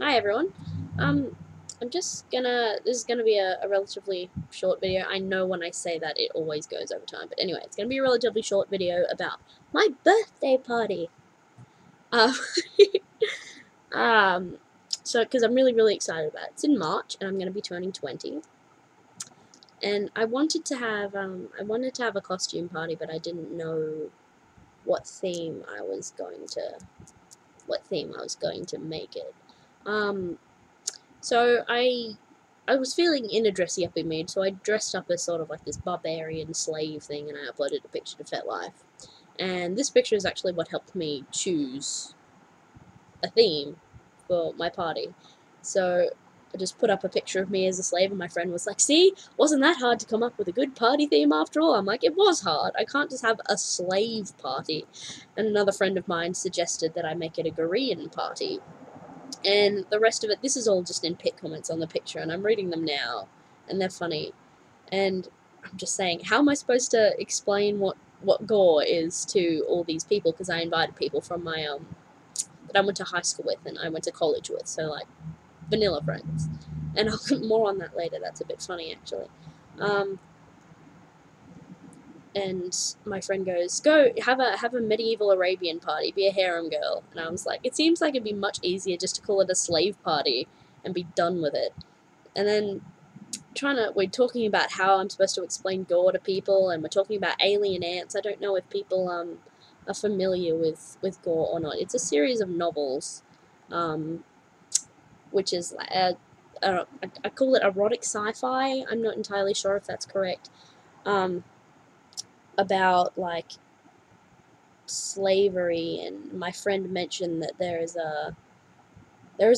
Hi everyone. This is gonna be a relatively short video. I know when I say that it always goes over time, but anyway, it's gonna be a relatively short video about my birthday party. Um, um, because I'm really excited about it. It's in March, and I'm gonna be turning 20. And I wanted to have a costume party, but I didn't know what theme I was going to make it. So I was feeling in a dressy uppy mood, so I dressed up as sort of like this barbarian slave thing, and I uploaded a picture to FetLife. And this picture is actually what helped me choose a theme for my party. So I just put up a picture of me as a slave, and my friend was like, "See, wasn't that hard to come up with a good party theme after all?" I'm like, "It was hard. I can't just have a slave party." And another friend of mine suggested that I make it a Korean party. And the rest of it, this is all just in pit comments on the picture, and I'm reading them now, and they're funny. And I'm just saying, how am I supposed to explain what gore is to all these people? Because I invited people from my that I went to high school with and I went to college with, so like vanilla friends. And I'll more on that later. That's a bit funny actually. And my friend goes, "Go have a medieval Arabian party, be a harem girl." And I was like, it seems like it'd be much easier just to call it a slave party and be done with it. And then we're talking about how I'm supposed to explain gore to people, and we're talking about alien ants. I don't know if people are familiar with gore or not. It's a series of novels, which is I call it erotic sci-fi. I'm not entirely sure if that's correct. About like slavery, and my friend mentioned that there is a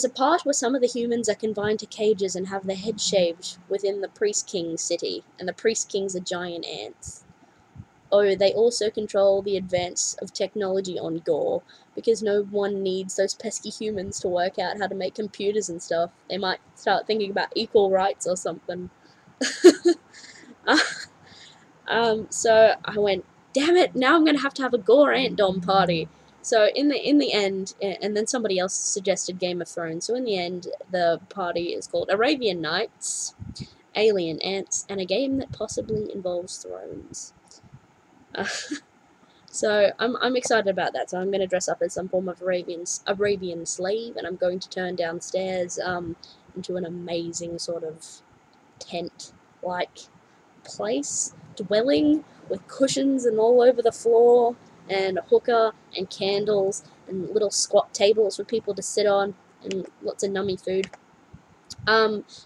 part where some of the humans are confined to cages and have their heads shaved within the Priest King's city, and the Priest Kings are giant ants. Oh, they also control the advance of technology on Gore, because no one needs those pesky humans to work out how to make computers and stuff. They might start thinking about equal rights or something. So I went, damn it, now I'm going to have a Gore Ant Dom party. So in the end, and then somebody else suggested Game of Thrones. So in the end, the party is called Arabian Nights, Alien Ants, and a game that possibly involves thrones. So I'm excited about that. So I'm going to dress up as some form of Arabian slave, and I'm going to turn downstairs into an amazing sort of tent-like place, dwelling with cushions and all over the floor, and a hookah and candles and little squat tables for people to sit on, and lots of nummy food.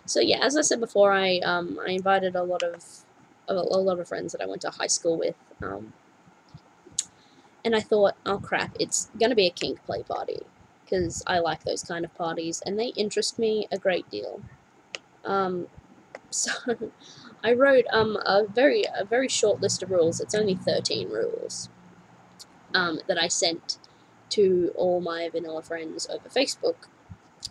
So yeah, as I said before, I invited a lot of friends that I went to high school with. And I thought, oh crap, it's gonna be a kink play party, because I like those kind of parties, and they interest me a great deal. So I wrote a very short list of rules. It's only 13 rules that I sent to all my vanilla friends over Facebook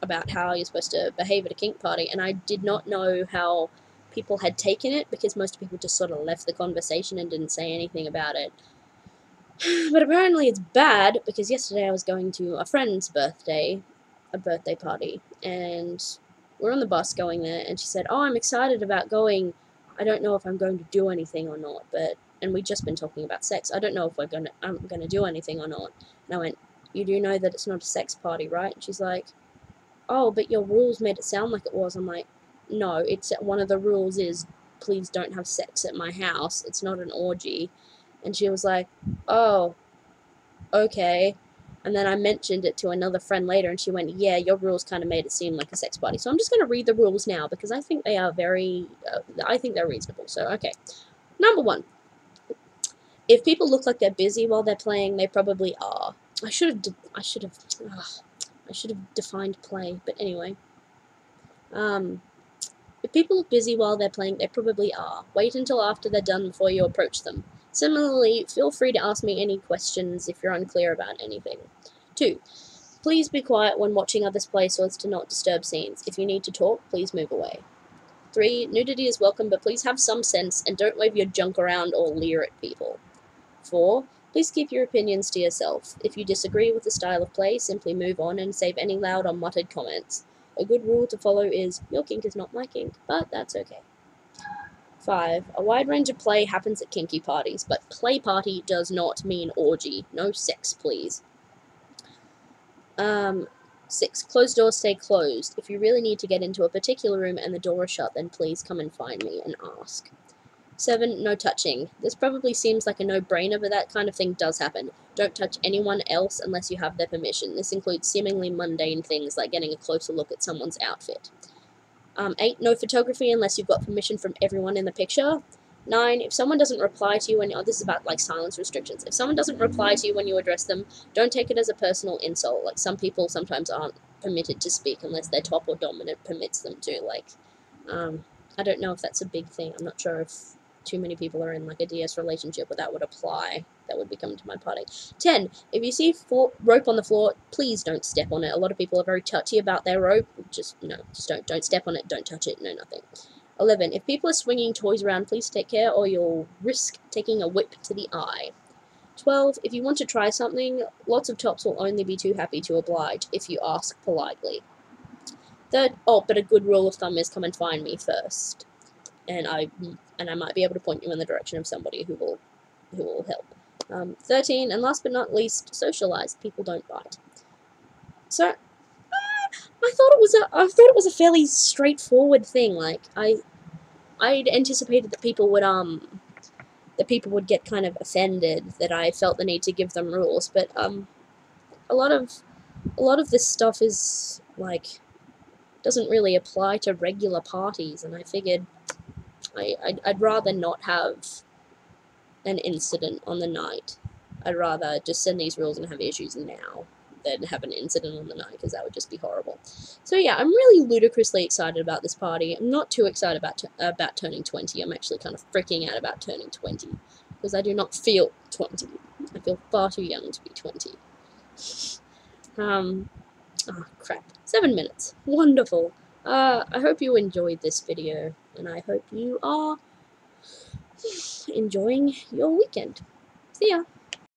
about how you're supposed to behave at a kink party, and I did not know how people had taken it, because most people just sort of left the conversation and didn't say anything about it. But apparently it's bad, because yesterday I was going to a friend's birthday party, and we're on the bus going there, and she said, "Oh, I'm excited about going. I don't know if I'm going to do anything or not, but," and we'd just been talking about sex, "I don't know if I'm gonna do anything or not." And I went, "You do know that it's not a sex party, right?" And she's like, "Oh, but your rules made it sound like it was." I'm like, "No, it's one of the rules is please don't have sex at my house. It's not an orgy." And she was like, "Oh, okay." And then I mentioned it to another friend later, and she went, "Yeah, your rules kind of made it seem like a sex party." So I'm just going to read the rules now, because I think they are I think they're reasonable. So, okay. Number 1. If people look like they're busy while they're playing, they probably are. I should have defined play, but anyway. If people look busy while they're playing, they probably are. Wait until after they're done before you approach them. Similarly, feel free to ask me any questions if you're unclear about anything. 2. Please be quiet when watching others play so as to not disturb scenes. If you need to talk, please move away. 3. Nudity is welcome, but please have some sense and don't wave your junk around or leer at people. 4. Please keep your opinions to yourself. If you disagree with the style of play, simply move on and save any loud or muttered comments. A good rule to follow is, your kink is not my kink, but that's okay. 5. A wide range of play happens at kinky parties, but play party does not mean orgy. No sex, please. 6. Closed doors stay closed. If you really need to get into a particular room and the door is shut, then please come and find me and ask. 7. No touching. This probably seems like a no-brainer, but that kind of thing does happen. Don't touch anyone else unless you have their permission. This includes seemingly mundane things like getting a closer look at someone's outfit. 8. No photography unless you've got permission from everyone in the picture. 9. If someone doesn't reply to you when this is about like silence restrictions. If someone doesn't reply to you when you address them, don't take it as a personal insult. Like, some people sometimes aren't permitted to speak unless their top or dominant permits them to. Like, I don't know if that's a big thing. I'm not sure if too many people are in like a DS relationship where that would apply. That would be coming to my party. 10. If you see rope on the floor, please don't step on it. A lot of people are very touchy about their rope. Just don't step on it. Don't touch it. No, nothing. 11. If people are swinging toys around, please take care or you'll risk taking a whip to the eye. 12. If you want to try something, lots of tops will only be too happy to oblige if you ask politely. But a good rule of thumb is come and find me first, and I might be able to point you in the direction of somebody who will help. 13. And last but not least, socialize. People don't bite. So, I thought it was a fairly straightforward thing. Like, I'd anticipated that people would get kind of offended that I felt the need to give them rules, but a lot of this stuff is like doesn't really apply to regular parties, and I figured I'd rather not have an incident on the night. I'd rather just send these rules and have issues now than have an incident on the night, because that would just be horrible. So yeah, I'm really ludicrously excited about this party. I'm not too excited about turning 20. I'm actually kind of freaking out about turning 20, because I do not feel 20. I feel far too young to be 20. Oh crap. 7 minutes. Wonderful. I hope you enjoyed this video, and I hope you are enjoying your weekend. See ya!